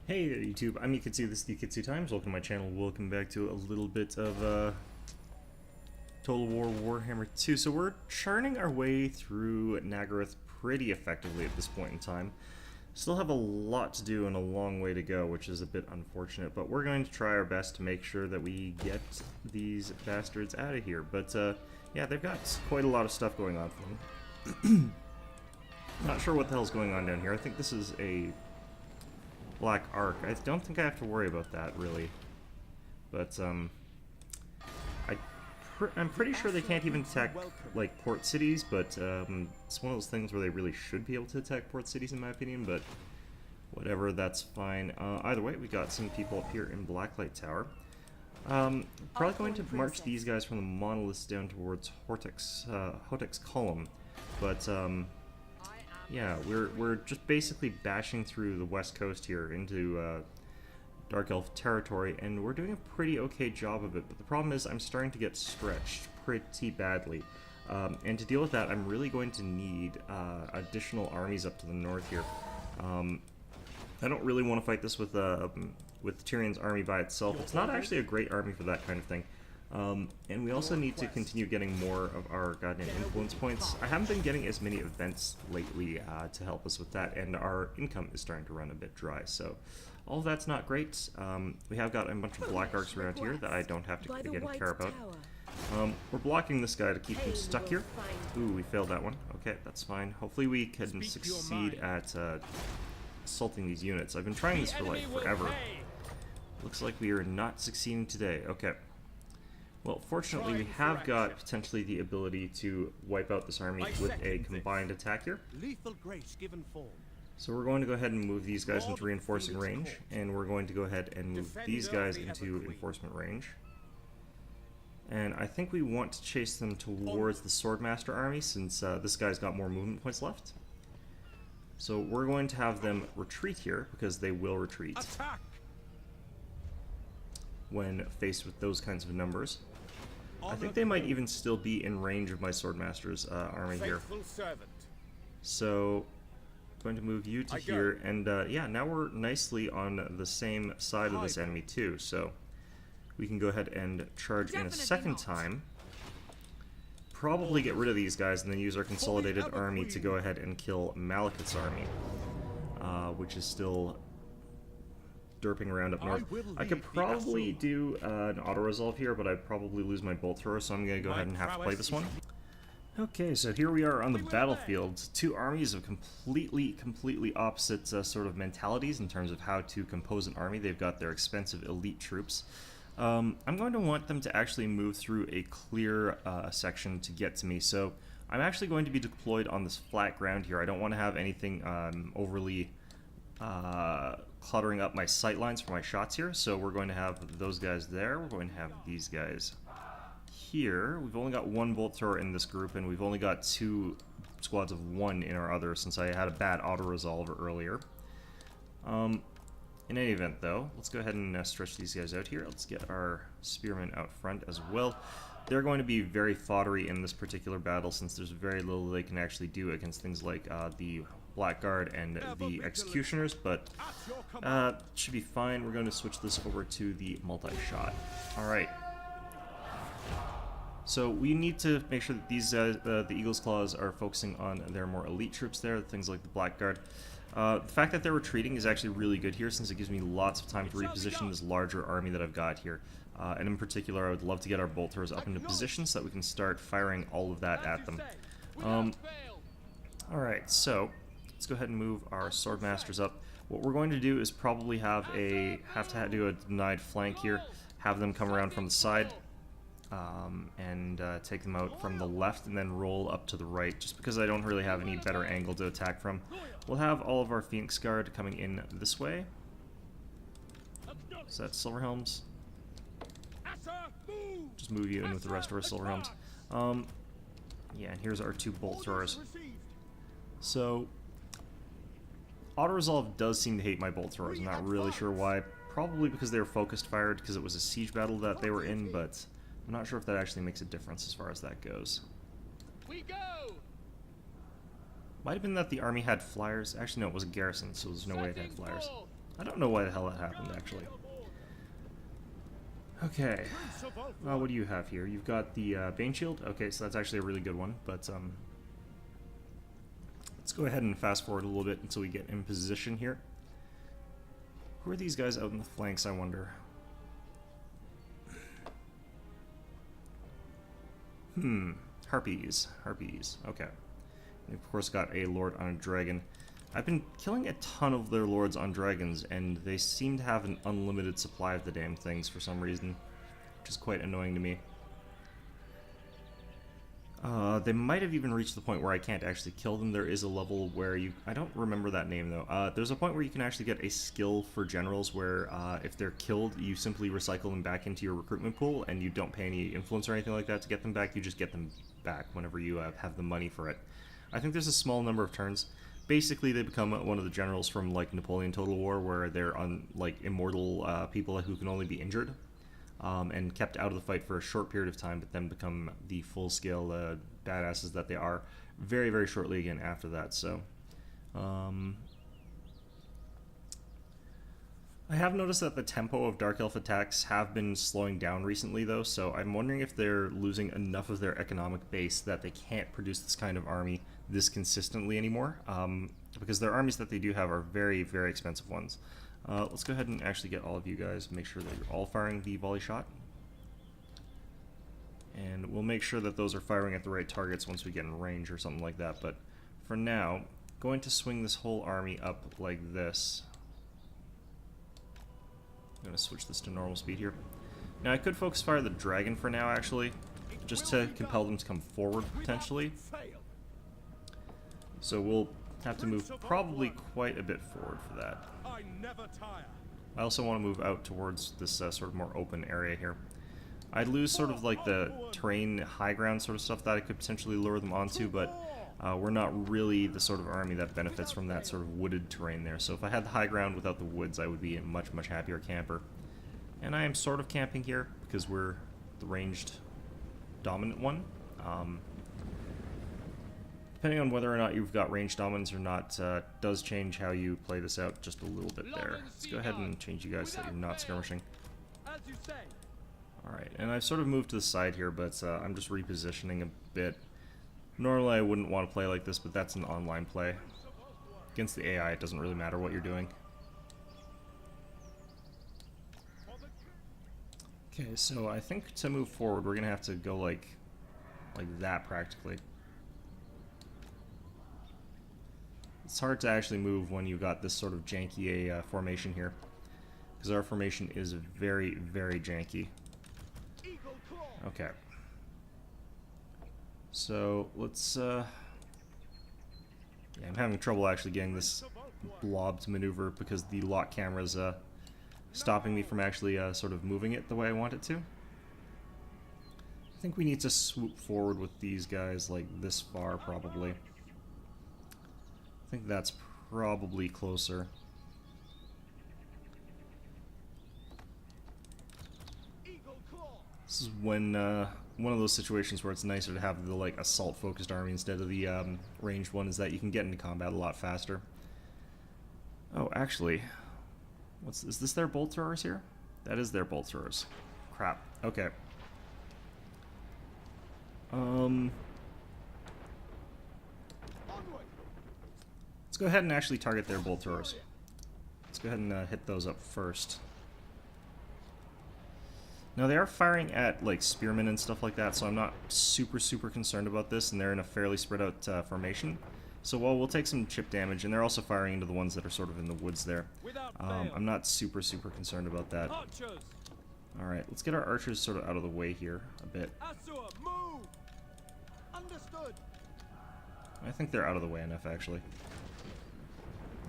Hey there YouTube, I'm Yukitsu, this is Yukitsu Times. Welcome to my channel. Welcome back to a little bit of Total War Warhammer 2. So we're charting our way through Nagaroth pretty effectively at this point in time. Still have a lot to do and a long way to go, which is a bit unfortunate, but we're going to try our best to make sure that we get these bastards out of here. But yeah, they've got quite a lot of stuff going on for them. Not sure what the hell's going on down here. I think this is a Black Ark. I don't think I have to worry about that, really. But, I'm pretty sure they can't even attack, like, port cities, but, it's one of those things where they really should be able to attack port cities, in my opinion, but whatever, that's fine. Either way, we got some people up here in Blacklight Tower. Probably going to march these guys from the monoliths down towards Hotek's Column, but, yeah, we're just basically bashing through the west coast here into Dark Elf territory, and we're doing a pretty okay job of it, but the problem is I'm starting to get stretched pretty badly. And to deal with that, I'm really going to need additional armies up to the north here. I don't really want to fight this with Tyrion's army by itself. It's not actually a great army for that kind of thing. And we also need to continue getting more of our goddamn influence points. I haven't been getting as many events lately to help us with that, and our income is starting to run a bit dry, so all of that's not great. We have got a bunch of Black Arcs around here that I don't have to, again, care about. We're blocking this guy to keep him stuck here. Ooh, we failed that one. Okay, that's fine. Hopefully we can succeed at assaulting these units. I've been trying this for, like, forever. Looks like we are not succeeding today. Okay. Well, fortunately, we have got potentially the ability to wipe out this army with a combined attack here. So we're going to go ahead and move these guys into reinforcing range, and we're going to go ahead and move these guys into enforcement range. And I think we want to chase them towards the Swordmaster army, since this guy's got more movement points left. So we're going to have them retreat here, because they will retreat when faced with those kinds of numbers. I think they might even still be in range of my Swordmaster's army here. So, going to move you to here, and yeah, now we're nicely on the same side of this enemy too, so we can go ahead and charge in a second time. Probably get rid of these guys and then use our consolidated army to go ahead and kill Malekith's army, which is still derping around up north. I could probably do an auto-resolve here, but I'd probably lose my bolt thrower, so I'm going to go ahead and have to play this one. Okay, so here we are on the battlefield. Two armies of completely opposite sort of mentalities in terms of how to compose an army. They've got their expensive elite troops. I'm going to want them to actually move through a clear section to get to me, so I'm actually going to be deployed on this flat ground here. I don't want to have anything overly cluttering up my sight lines for my shots here, so we're going to have those guys there. We're going to have these guys here. We've only got one bolt thrower in this group, and we've only got two squads of one in our other, since I had a bad auto-resolve earlier. In any event, though, let's go ahead and stretch these guys out here. Let's get our spearmen out front as well. They're going to be very foddery in this particular battle, since there's very little they can actually do against things like the Blackguard and the Executioners, but should be fine. We're going to switch this over to the multi-shot. Alright. So we need to make sure that these the Eagle's Claws are focusing on their more elite troops there, things like the Blackguard. The fact that they're retreating is actually really good here, since it gives me lots of time to reposition this larger army that I've got here. And in particular, I would love to get our bolt throwers up into position so that we can start firing all of that at them. Alright, so let's go ahead and move our Swordmasters up. What we're going to do is probably have to do a denied flank here, have them come around from the side, and take them out from the left, and then roll up to the right, just because I don't really have any better angle to attack from. We'll have all of our Phoenix Guard coming in this way. Is that Silverhelms? Just move you in with the rest of our Silverhelms. Yeah, and here's our two bolt throwers. So, auto-resolve does seem to hate my bolt throwers. I'm not really sure why. Probably because they were focused fired, because it was a siege battle that they were in, but I'm not sure if that actually makes a difference as far as that goes. Might have been that the army had flyers. Actually, no, it was a garrison, so there's no way it had flyers. I don't know why the hell that happened, actually. Okay. What do you have here? You've got the Bane Shield. Okay, so that's actually a really good one, but let's go ahead and fast forward a little bit until we get in position here. Who are these guys out in the flanks, I wonder? Harpies. Harpies. Okay. We've of course got a lord on a dragon. I've been killing a ton of their lords on dragons, and they seem to have an unlimited supply of the damn things for some reason, which is quite annoying to me. They might have even reached the point where I can't actually kill them. There is a level where you... I don't remember that name, though. There's a point where you can actually get a skill for generals where if they're killed, you simply recycle them back into your recruitment pool, and you don't pay any influence or anything like that to get them back. You just get them back whenever you have the money for it. I think there's a small number of turns. Basically, they become one of the generals from, like, Napoleon Total War, where they're on, like, immortal people who can only be injured. And kept out of the fight for a short period of time, but then become the full-scale badasses that they are very, very shortly again after that. So, I have noticed that the tempo of Dark Elf attacks have been slowing down recently, though, so I'm wondering if they're losing enough of their economic base that they can't produce this kind of army this consistently anymore, because their armies that they do have are very, very expensive ones. Let's go ahead and actually get all of you guys, make sure that you're all firing the volley shot. And we'll make sure that those are firing at the right targets once we get in range or something like that. But for now, going to swing this whole army up like this. I'm going to switch this to normal speed here. Now I could focus fire the dragon for now, actually, just to compel them to come forward, potentially. So we'll have to move probably quite a bit forward for that. I also want to move out towards this sort of more open area here. I'd lose sort of like the terrain, high ground sort of stuff that I could potentially lure them onto, but we're not really the sort of army that benefits from that sort of wooded terrain there. So if I had the high ground without the woods, I would be a much, much happier camper. And I am sort of camping here because we're the ranged dominant one. Depending on whether or not you've got range dominance or not, does change how you play this out just a little bit there. Let's go ahead and change you guys so that you're not skirmishing. Alright, and I've sort of moved to the side here, but I'm just repositioning a bit. Normally I wouldn't want to play like this, but that's an online play. Against the AI, it doesn't really matter what you're doing. Okay, so I think to move forward, we're going to have to go like that practically. It's hard to actually move when you got this sort of janky formation here, because our formation is very, very janky. Okay. So let's. Yeah, I'm having trouble actually getting this blob to maneuver because the lock camera's stopping me from actually sort of moving it the way I want it to. I think we need to swoop forward with these guys like this far, probably. I think that's probably closer. This is when one of those situations where it's nicer to have the like assault-focused army instead of the ranged one, is that you can get into combat a lot faster. Oh, actually, is this their bolt throwers here? That is their bolt throwers. Crap. Okay. Let's go ahead and actually target their bolt throwers. Let's go ahead and hit those up first. Now they are firing at like spearmen and stuff like that, so I'm not super concerned about this, and they're in a fairly spread out formation. So while we'll take some chip damage, and they're also firing into the ones that are sort of in the woods there, I'm not super concerned about that. Alright, let's get our archers sort of out of the way here a bit. I think they're out of the way enough, actually.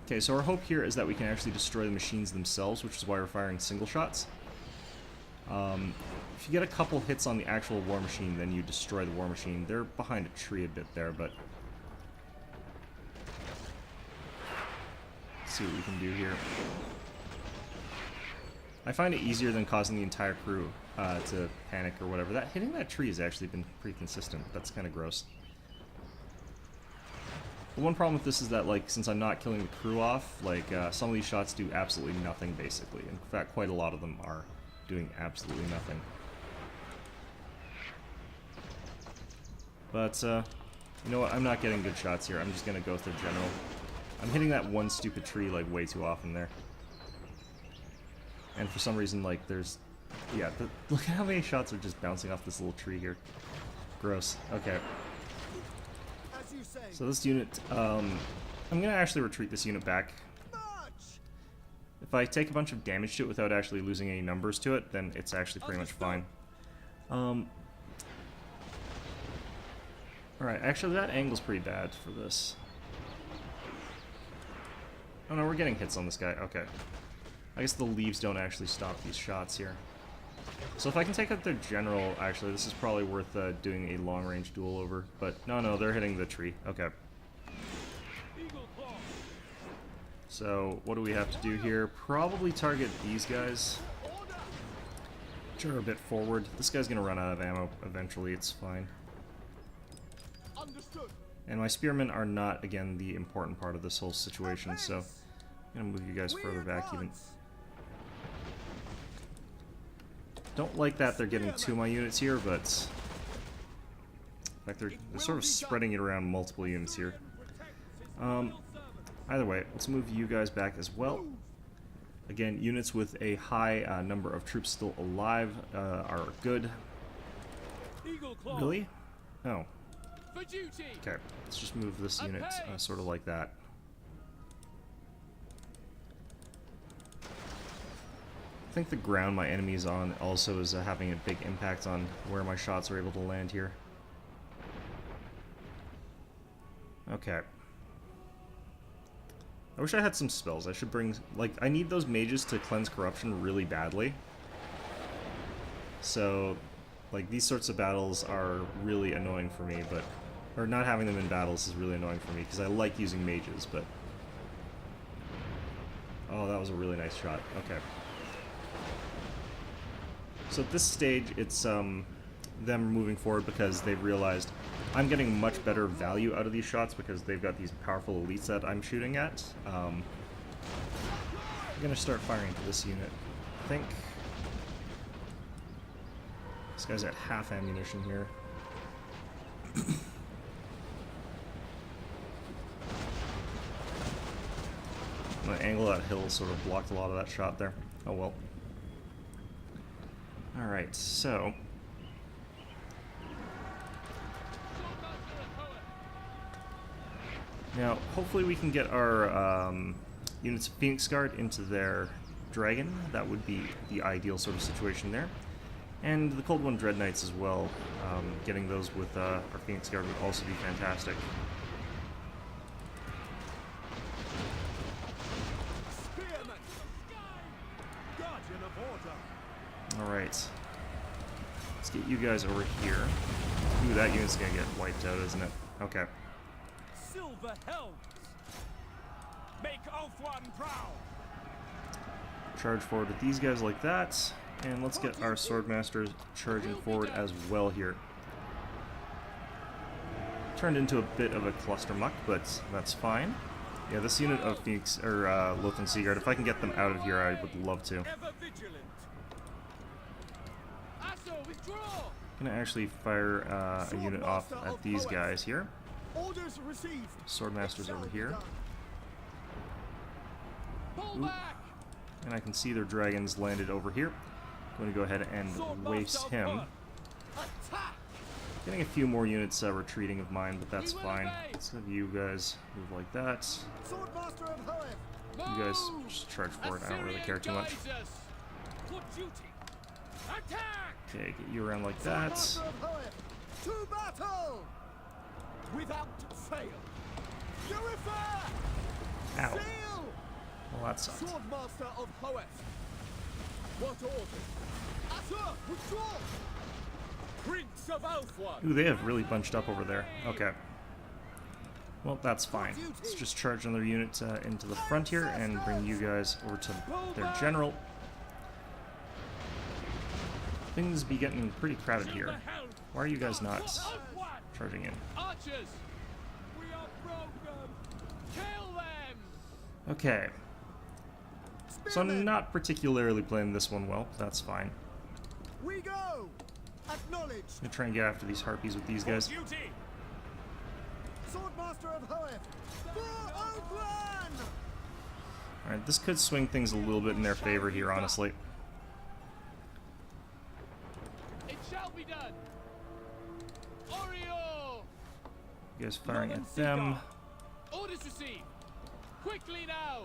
Okay, so our hope here is that we can actually destroy the machines themselves, which is why we're firing single shots. If you get a couple hits on the actual war machine, then you destroy the war machine. They're behind a tree a bit there, but... let's see what we can do here. I find it easier than causing the entire crew to panic or whatever. Hitting that tree has actually been pretty consistent. That's kind of gross. The one problem with this is that, like, since I'm not killing the crew off, like, some of these shots do absolutely nothing, basically. In fact, quite a lot of them are doing absolutely nothing. But, you know what? I'm not getting good shots here. I'm just gonna go with the general. I'm hitting that one stupid tree, like, way too often there. And for some reason, like, there's... Yeah, look at how many shots are just bouncing off this little tree here. Gross. Okay. So this unit, I'm gonna actually retreat this unit back. If I take a bunch of damage to it without actually losing any numbers to it, then it's actually pretty much fine. Alright, actually that angle's pretty bad for this. Oh no, we're getting hits on this guy. Okay. I guess the leaves don't actually stop these shots here. So if I can take out their general, actually, this is probably worth doing a long-range duel over. But no, they're hitting the tree. Okay. So what do we have to do here? Probably target these guys, which are a bit forward. This guy's going to run out of ammo eventually. It's fine. And my spearmen are not, again, the important part of this whole situation, so I'm going to move you guys further back even. Don't like that they're getting to my units here, but in fact they're sort of spreading it around multiple units here. Either way, let's move you guys back as well. Again, units with a high number of troops still alive are good. Really? Oh. Okay, let's just move this unit sort of like that. I think the ground my enemy's on also is having a big impact on where my shots are able to land here. Okay. I wish I had some spells. I should bring... Like, I need those mages to cleanse corruption really badly. So, like, these sorts of battles are really annoying for me, but... Or not having them in battles is really annoying for me, because I like using mages, but... Oh, that was a really nice shot. Okay. So at this stage, it's them moving forward because they've realized I'm getting much better value out of these shots because they've got these powerful elites that I'm shooting at. I'm going to start firing into this unit, I think. This guy's at half ammunition here. My angle of that hill sort of blocked a lot of that shot there. Oh well. Alright, so... Now, hopefully we can get our units of Phoenix Guard into their dragon. That would be the ideal sort of situation there. And the Cold One Dread Knights as well. Getting those with our Phoenix Guard would also be fantastic. Alright. Let's get you guys over here. Ooh, that unit's gonna get wiped out, isn't it? Okay. Silver helms. Make Ulthuan proud. Charge forward with these guys like that. And let's get our Swordmasters charging forward as well here. Turned into a bit of a cluster muck, but that's fine. Yeah, this unit of Phoenix, or Lothran Seaguard, if I can get them out of here, I would love to. I'm gonna actually fire a unit off at these guys here. Swordmasters over here. Ooh. And I can see their dragons landed over here. I'm going to go ahead and waste him. Getting a few more units retreating of mine, but that's fine. Let's have you guys move like that. You guys just charge forward. I don't really care too much. Okay, get you around like that. To battle! Without fail. Ow. Well, that sucked. Swordmaster of Hoeth. What order? Assur, withdraw! Prince of Ulthuan. Ooh, they have really bunched up over there. Okay. Well, that's fine. Let's just charge another unit into the front here and bring you guys over to their general. Things be getting pretty crowded here. Why are you guys not charging in? Archers! We are broken! Okay. So I'm not particularly playing this one well. That's fine. We go. Acknowledge. I'm gonna try and get after these harpies with these guys. Swordmaster of Hoeth. For Oakland. Alright, this could swing things a little bit in their favor here, honestly. It shall be done. Oriole. You guys firing at them. Orders received. Quickly now.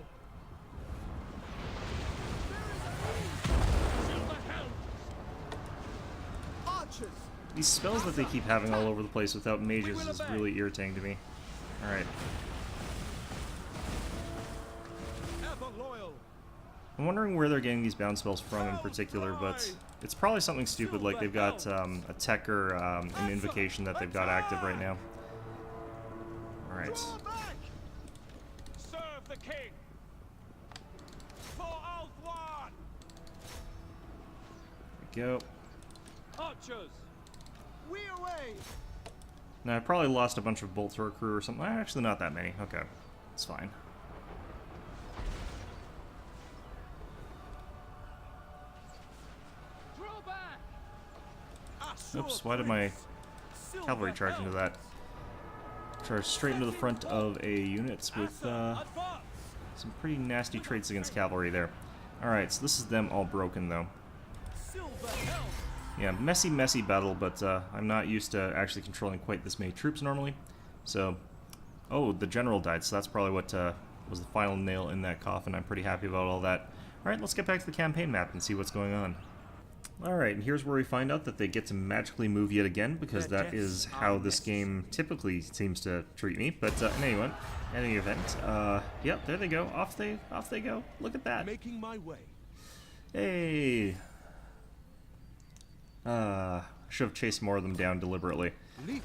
Archers. These spells that they keep having all over the place without mages is really irritating to me. Alright. Ever loyal. I'm wondering where they're getting these bound spells from in particular, but it's probably something stupid like they've got a tech or an invocation that they've got active right now. Alright. Draw back. Serve the king. For Althwan. There we go. Archers. We away. Now, I probably lost a bunch of bolts or a crew or something. Actually, not that many. Okay. It's fine. Draw back. Oops, why did my cavalry charge into that? Charge straight into the front of a unit with some pretty nasty traits against cavalry there. Alright, so this is them all broken though. Yeah, messy battle, but I'm not used to actually controlling quite this many troops normally. So, oh, the general died, so that's probably what was the final nail in that coffin. I'm pretty happy about all that. Alright, let's get back to the campaign map and see what's going on. Alright, and here's where we find out that they get to magically move yet again, because that is how this game typically seems to treat me. But in any event, yep, there they go. Off they go. Look at that. Making my way. Hey. Should have chased more of them down deliberately.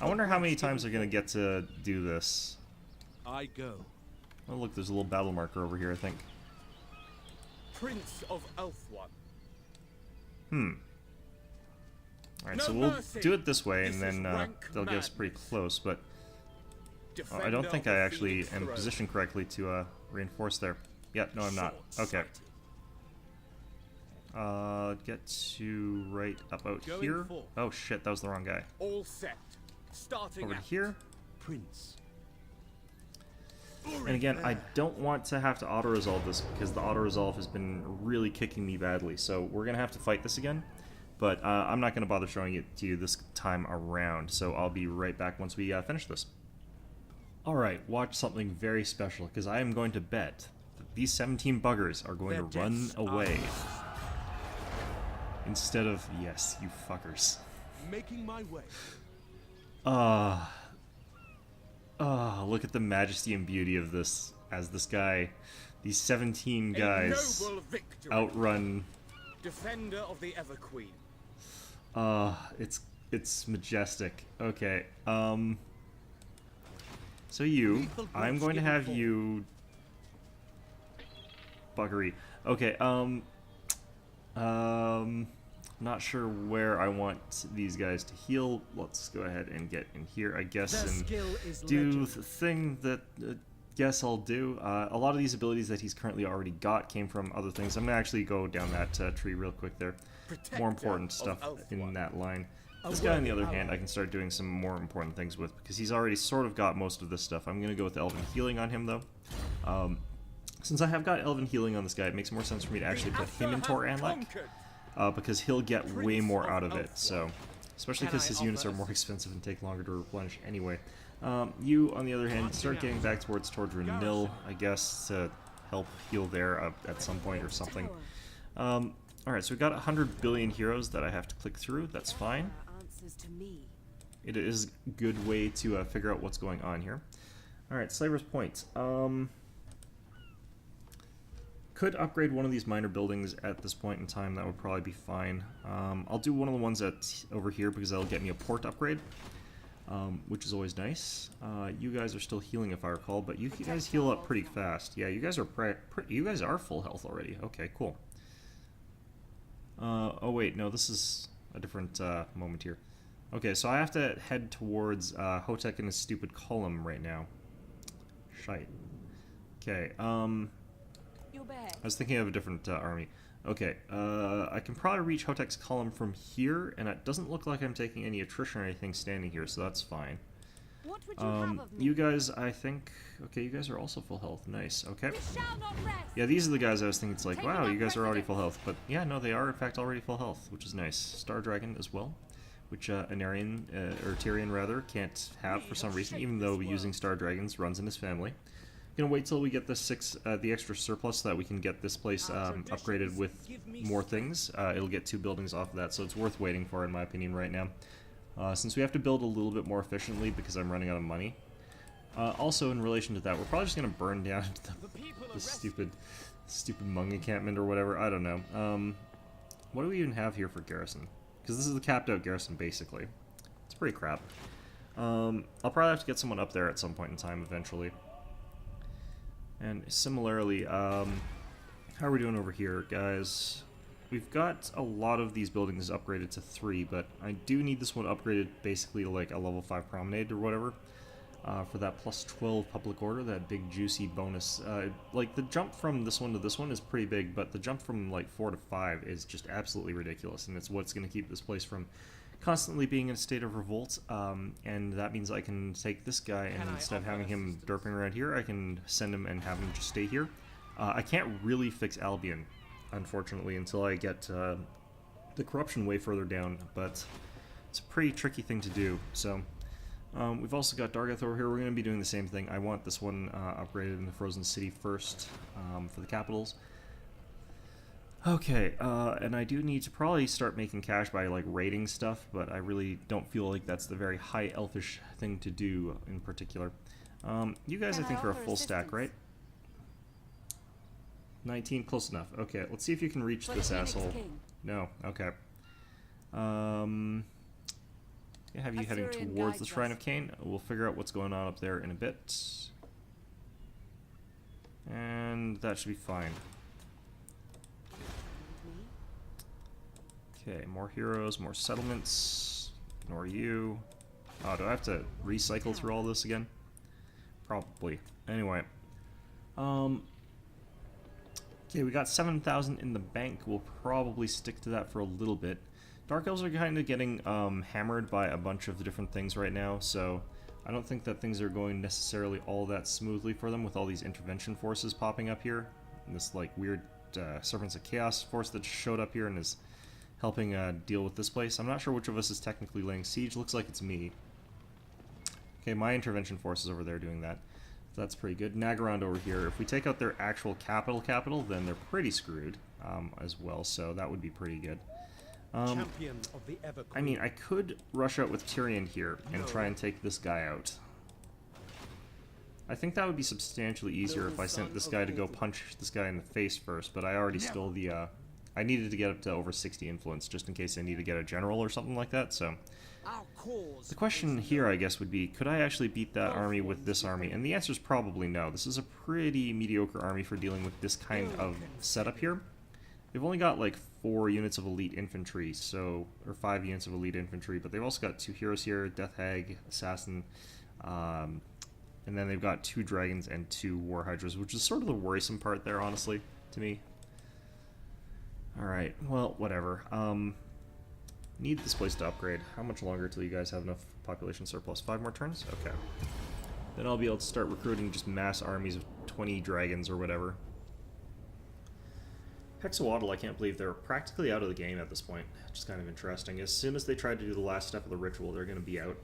I wonder how many times they're gonna get to do this. I go. Oh look, there's a little battle marker over here, I think. Prince of Elfwan. Alright, so we'll do it this way, and then they'll get us pretty close, but I don't think I actually am positioned correctly to reinforce there. Yeah, no, I'm not. Okay. Get to right about here. Oh shit, that was the wrong guy. All set. Starting Over to here. Prince. And again, I don't want to have to auto-resolve this because the auto-resolve has been really kicking me badly. So we're going to have to fight this again. But I'm not going to bother showing it to you this time around. So I'll be right back once we finish this. Alright, watch something very special because I am going to bet that these 17 buggers are going to run away. Instead of, yes, you fuckers. Making my way. Look at the majesty and beauty of this, as this guy, these 17 guys outrun. Defender of the Ever Queen. It's majestic. Okay, so you, I'm going to have you buggery. Okay, not sure where I want these guys to heal. Let's go ahead and get in here, I guess, and do the thing that guess I'll do. A lot of these abilities that he's currently already got came from other things. I'm gonna actually go down that tree real quick there. More important stuff in that line. This guy, on the other hand, I can start doing some more important things with because he's already sort of got most of this stuff. I'm gonna go with Elven Healing on him though. Since I have got Elven Healing on this guy, it makes more sense for me to actually put him in Tor Anlek, because he'll get way more out of it, so, especially because his units are more expensive and take longer to replenish anyway. You, on the other hand, start getting back towards Nil, I guess, to help heal there at some point or something. Alright, so we've got 100 billion heroes that I have to click through, that's fine. It is a good way to figure out what's going on here. Alright, Slaver's Point. Could upgrade one of these minor buildings at this point in time, that would probably be fine. I'll do one of the ones over here because that'll get me a port upgrade, which is always nice. You guys are still healing if I recall, but you guys heal up pretty fast. Yeah, you guys are full health already. Okay, cool. Oh wait, no, this is a different moment here. Okay, so I have to head towards Hotek and his stupid column right now. Shite. Okay, your bear. I was thinking of a different army. Okay, I can probably reach Hotek's column from here, and it doesn't look like I'm taking any attrition or anything standing here, so that's fine. What would you have of me? You guys, I think... Okay, you guys are also full health. Nice, okay. We shall not rest. Yeah, these are the guys I was thinking, it's like, Taking wow, up you guys are already full precedence. health. But yeah, no, they are in fact already full health, which is nice. Star Dragon as well, which Anarian, or Tyrion rather, can't have for some reason, even though using Star Dragons runs in his family. Gonna wait till we get the extra surplus so that we can get this place upgraded with more things. It'll get 2 buildings off of that, so it's worth waiting for in my opinion right now. Since we have to build a little bit more efficiently because I'm running out of money. Also, in relation to that, we're probably just gonna burn down the stupid Hmong encampment or whatever. I don't know. What do we even have here for garrison? Because this is the capped out garrison, basically. It's pretty crap. I'll probably have to get someone up there at some point in time eventually. And similarly, how are we doing over here, guys? We've got a lot of these buildings upgraded to 3, but I do need this one upgraded basically to like a level 5 promenade or whatever. For that plus 12 public order, that big juicy bonus. Like the jump from this one to this one is pretty big, but the jump from like 4 to 5 is just absolutely ridiculous, and it's what's going to keep this place from constantly being in a state of revolt. And that means I can take this guy, and instead of having him derping around here, I can send him and have him just stay here. I can't really fix Albion, unfortunately, until I get the corruption way further down, but it's a pretty tricky thing to do, so... we've also got Dargath over here. We're going to be doing the same thing. I want this one upgraded in the Frozen City first for the capitals. Okay, and I do need to probably start making cash by like raiding stuff, but I really don't feel like that's the very high elfish thing to do in particular. You guys, I think, are a full stack, right? 19, close enough. Okay, let's see if you can reach this asshole. No, okay. Have you heading towards the Shrine of Cain? We'll figure out what's going on up there in a bit. And that should be fine. Okay, more heroes, more settlements. Nor you. Oh, do I have to recycle through all this again? Probably. Anyway. Okay, we got 7,000 in the bank. We'll probably stick to that for a little bit. Dark Elves are kind of getting hammered by a bunch of the different things right now, so I don't think that things are going necessarily all that smoothly for them with all these intervention forces popping up here. And this like weird Servants of Chaos force that just showed up here and is helping deal with this place. I'm not sure which of us is technically laying siege. Looks like it's me. Okay, my intervention force is over there doing that. So that's pretty good. Nagarond over here. If we take out their actual capital, then they're pretty screwed as well, so that would be pretty good. Champion of the Ever I mean, I could rush out with Tyrion here and try and take this guy out. I think that would be substantially easier if I sent this guy to go punch this guy in the face first, but I already stole the, I needed to get up to over 60 influence just in case I need to get a general or something like that, so... The question here, I guess, would be, could I actually beat that army with this army? And the answer is probably no. This is a pretty mediocre army for dealing with this kind of setup here. They've only got like 4 units of elite infantry, so, or 5 units of elite infantry, but they've also got 2 heroes here, Death Hag, Assassin, and then they've got 2 dragons and 2 war hydras, which is sort of the worrisome part there, honestly, to me. Alright, well, whatever. Need this place to upgrade. How much longer till you guys have enough population surplus? 5 more turns? Okay. Then I'll be able to start recruiting just mass armies of 20 dragons or whatever. Hexawaddle, I can't believe they're practically out of the game at this point. Which is kind of interesting. As soon as they tried to do the last step of the ritual, they're going to be out.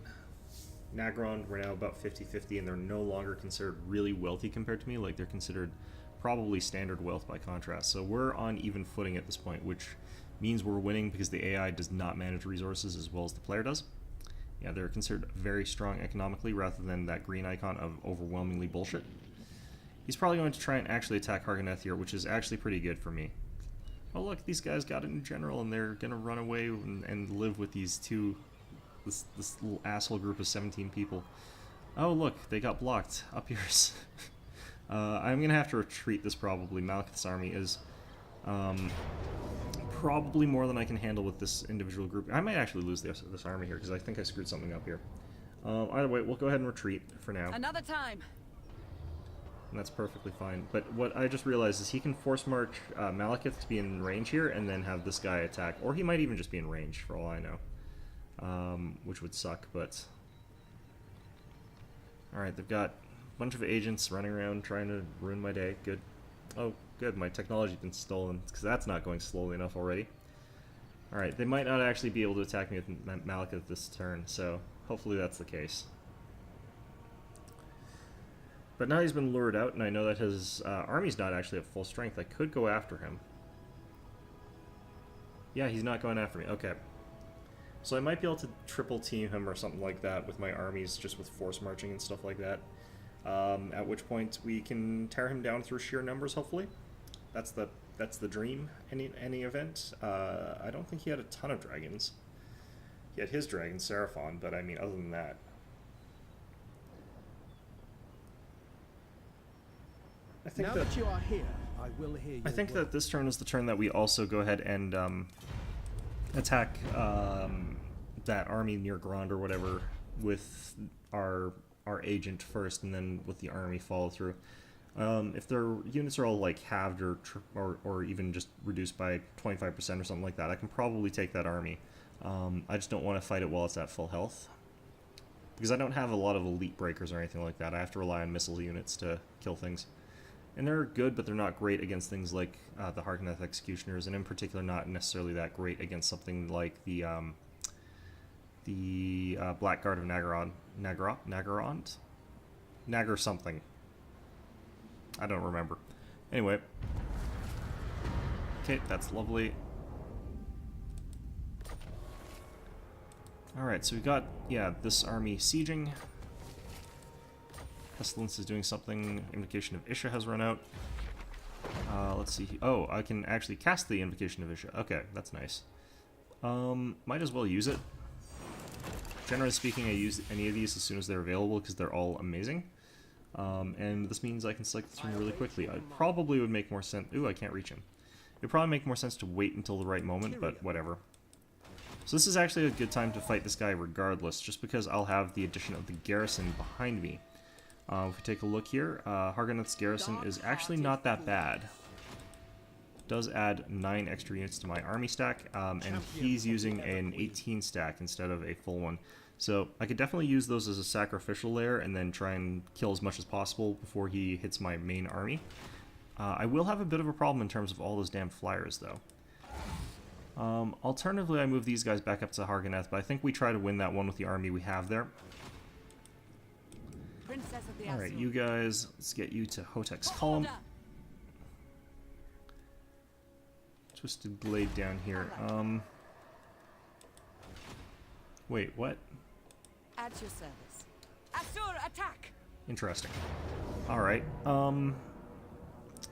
Nagrond, we're now about 50-50, and they're no longer considered really wealthy compared to me. Like, they're considered probably standard wealth by contrast. So we're on even footing at this point, which means we're winning because the AI does not manage resources as well as the player does. Yeah, they're considered very strong economically rather than that green icon of overwhelmingly bullshit. He's probably going to try and actually attack Hargoneth here, which is actually pretty good for me. Oh look, these guys got it in general and they're gonna run away and live with these this little asshole group of 17 people. Oh look, they got blocked. Up yours. I'm gonna have to retreat this probably. Malekith's army is probably more than I can handle with this individual group. I might actually lose this army here because I think I screwed something up here. Either way, we'll go ahead and retreat for now. Another time. and that's perfectly fine. But what I just realized is he can force march Malekith to be in range here, and then have this guy attack. Or he might even just be in range, for all I know. Which would suck, but... Alright, they've got a bunch of agents running around trying to ruin my day. Good. Oh, good, my technology's been stolen, because that's not going slowly enough already. Alright, they might not actually be able to attack me with Malekith this turn, so hopefully that's the case. But now he's been lured out, and I know that his army's not actually at full strength. I could go after him. Yeah, he's not going after me. Okay. So I might be able to triple team him or something like that with my armies, just with force marching and stuff like that. At which point we can tear him down through sheer numbers, hopefully. That's the dream in any event. I don't think he had a ton of dragons. He had his dragon, Seraphon, but I mean, other than that... I think now that you are here, I will hear you. I think that this turn is the turn that we also go ahead and attack that army near Grand or whatever with our agent first, and then with the army follow through. If their units are all like halved or even just reduced by 25% or something like that, I can probably take that army. I just don't want to fight it while it's at full health, because I don't have a lot of elite breakers or anything like that. I have to rely on missile units to kill things. And they're good, but they're not great against things like the Harkonneth Executioners, and in particular not necessarily that great against something like the Blackguard of Nagar something. I don't remember. Anyway. Okay, that's lovely. Alright, so we got, yeah, this army sieging. Pestilence is doing something. Invocation of Isha has run out. Let's see. Oh, I can actually cast the Invocation of Isha. Okay, that's nice. Might as well use it. Generally speaking, I use any of these as soon as they're available because they're all amazing. And this means I can select this one really quickly. It probably would make more sense... Ooh, I can't reach him. It would probably make more sense to wait until the right moment, but whatever. So this is actually a good time to fight this guy regardless, just because I'll have the addition of the garrison behind me. If we take a look here, Harkonneth's garrison is actually not that bad. Does add 9 extra units to my army stack, and he's using an 18 stack instead of a full one. So I could definitely use those as a sacrificial layer and then try and kill as much as possible before he hits my main army. I will have a bit of a problem in terms of all those damn flyers, though. Alternatively, I move these guys back up to Harkonneth, but I think we try to win that one with the army we have there. Alright, you guys, let's get you to Hotek's column. Twisted Blade down here. Wait, what? At your service. Asur, attack! Interesting. Alright,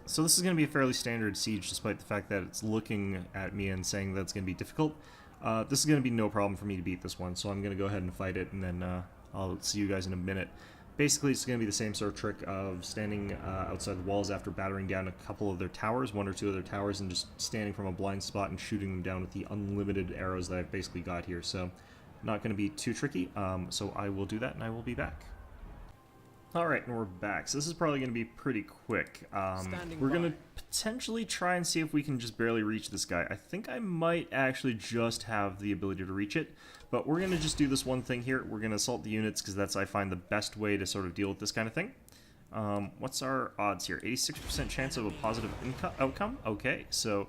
so this is going to be a fairly standard siege, despite the fact that it's looking at me and saying that it's going to be difficult. This is going to be no problem for me to beat this one, so I'm going to go ahead and fight it, and then I'll see you guys in a minute. Basically, it's going to be the same sort of trick of standing outside the walls after battering down a couple of their towers, 1 or 2 of their towers, and just standing from a blind spot and shooting them down with the unlimited arrows that I've basically got here. So, not going to be too tricky, so I will do that, and I will be back. Alright, and we're back. So this is probably going to be pretty quick. We're going to potentially try and see if we can just barely reach this guy. I think I might actually just have the ability to reach it, but we're going to just do this one thing here. We're going to assault the units because that's, I find, the best way to sort of deal with this kind of thing. What's our odds here? 86% chance of a positive outcome? Okay, so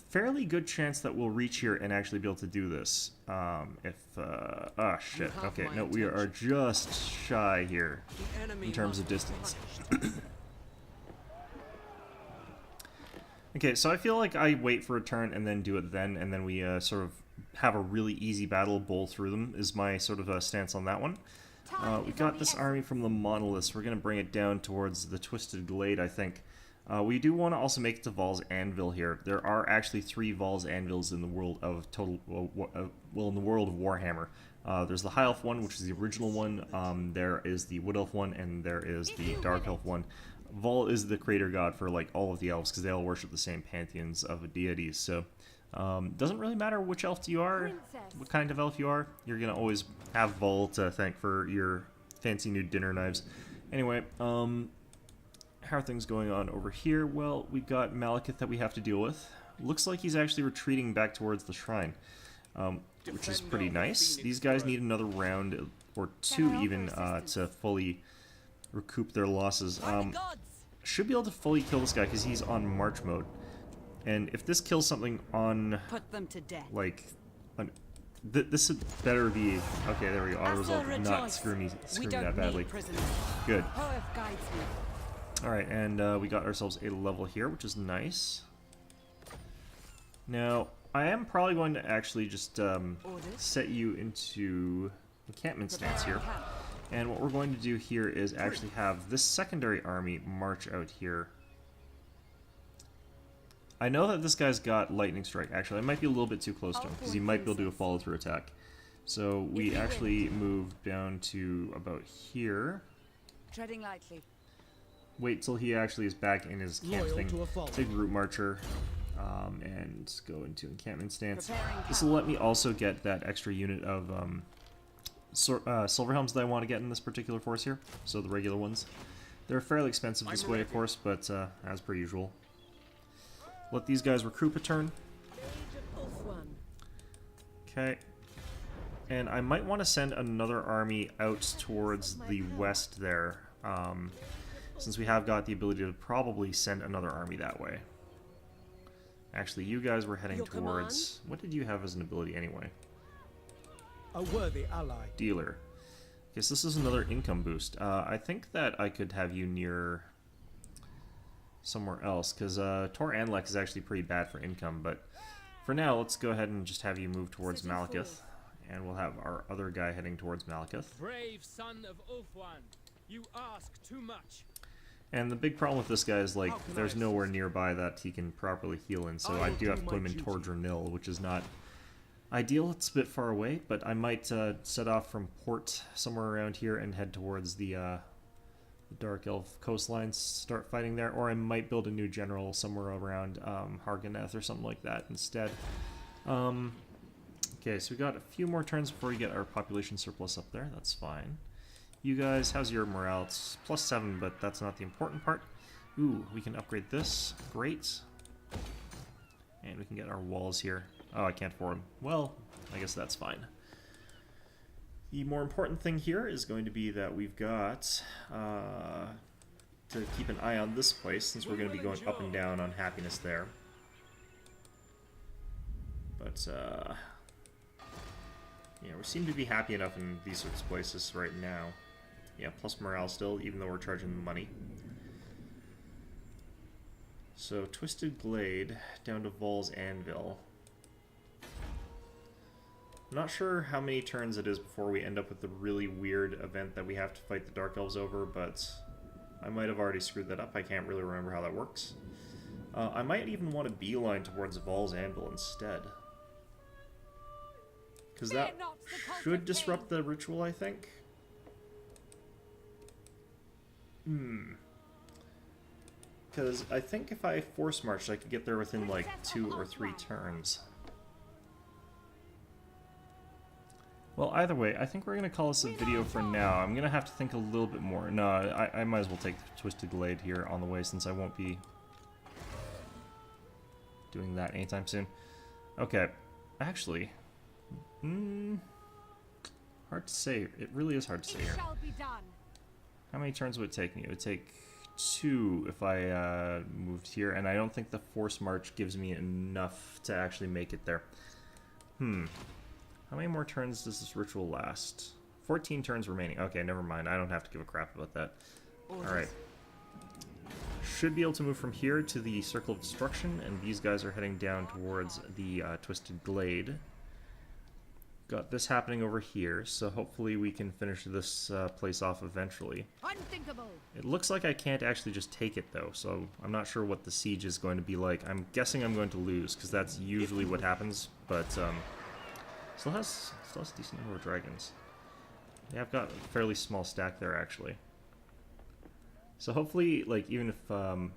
fairly good chance that we'll reach here and actually be able to do this. Ah, shit. Okay, no, we are just shy here in terms of distance. Okay, so I feel like I wait for a turn and then do it then, and then we sort of have a really easy battle, bowl through them, is my sort of stance on that one. We got this army from the Monoliths. We're going to bring it down towards the Twisted Glade, I think. We do want to also make it to Val's Anvil here. There are actually 3 Val's Anvils in the world of in the world of Warhammer. There's the High Elf one, which is the original one. There is the Wood Elf one, and there is the Dark Elf one. Val is the creator god for like all of the elves because they all worship the same pantheons of deities. So doesn't really matter which elf you are, what kind of elf you are. You're gonna always have Val to thank for your fancy new dinner knives. Anyway, how are things going on over here? Well, we got Malekith that we have to deal with. Looks like he's actually retreating back towards the shrine, which is pretty nice. These guys need another round, or two even, to fully recoup their losses. Should be able to fully kill this guy because he's on march mode. And if this kills something on, put them to death. Like, this would better be, okay, there we go, auto resolve, not screw me that badly. Good. Alright, and we got ourselves a level here, which is nice. Now, I am probably going to actually just set you into encampment stance here. And what we're going to do here is actually have this secondary army march out here. I know that this guy's got lightning strike. Actually, I might be a little bit too close to him because he might be able to do a follow-through attack. So we actually move down to about here. Treading lightly. Wait till he actually is back in his camp thing. Take route marcher and go into encampment stance. This will let me also get that extra unit of silver helms that I want to get in this particular force here. So the regular ones. They're fairly expensive this way, of course, but as per usual. Let these guys recoup a turn. Okay. And I might want to send another army out towards the west there, since we have got the ability to probably send another army that way. Actually, you guys were heading towards... What did you have as an ability anyway? A worthy ally. Dealer. Guess this is another income boost. I think that I could have you near somewhere else, because Tor Anlek is actually pretty bad for income, but for now, let's go ahead and just have you move towards Malekith, and we'll have our other guy heading towards Malekith. Brave son of Ulfwan, you ask too much. And the big problem with this guy is, like, there's nowhere nearby that he can properly heal in, so I do have to put him in Tordranil, which is not ideal. It's a bit far away, but I might set off from port somewhere around here and head towards the Dark Elf coastline, start fighting there, or I might build a new general somewhere around Harganeth or something like that instead. Okay, so we got a few more turns before we get our population surplus up there. That's fine. You guys, how's your morale? It's +7, but that's not the important part. Ooh, we can upgrade this. Great. And we can get our walls here. Oh, I can't afford them. Well, I guess that's fine. The more important thing here is going to be that we've got to keep an eye on this place, since we're going to be going up and down on happiness there. But, yeah, we seem to be happy enough in these sorts of places right now. Yeah, plus morale still, even though we're charging them money. So, Twisted Glade down to Vol's Anvil. I'm not sure how many turns it is before we end up with the really weird event that we have to fight the Dark Elves over, but I might have already screwed that up. I can't really remember how that works. I might even want to beeline towards Vol's Anvil instead, because that should disrupt the ritual, I think. Because I think if I force marched, I could get there within like 2 or 3 turns. Well, either way, I think we're going to call this a video for now. I'm going to have to think a little bit more. No, I might as well take the Twisted Glade here on the way, since I won't be doing that anytime soon. Okay, actually, hard to say. It really is hard to say here. How many turns would it take me? It would take 2 if I moved here, and I don't think the Force March gives me enough to actually make it there. How many more turns does this ritual last? 14 turns remaining. Okay, never mind. I don't have to give a crap about that. Alright. Should be able to move from here to the Circle of Destruction, and these guys are heading down towards the Twisted Glade. Got this happening over here, so hopefully we can finish this place off eventually. Unthinkable. It looks like I can't actually just take it, though, so I'm not sure what the siege is going to be like. I'm guessing I'm going to lose, because that's usually what happens, but still has a decent number of dragons. Yeah, I've got a fairly small stack there, actually. So hopefully, like, even if,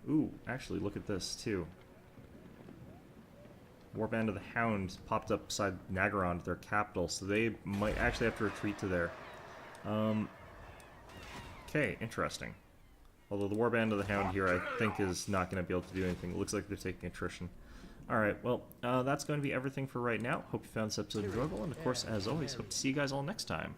ooh, actually, look at this, too. Warband of the Hound popped up beside Nagaron, their capital, so they might actually have to retreat to there. Okay, interesting. Although the Warband of the Hound here, I think, is not going to be able to do anything. It looks like they're taking attrition. Alright, well, that's going to be everything for right now. Hope you found this episode enjoyable, and of course, as always, hope to see you guys all next time.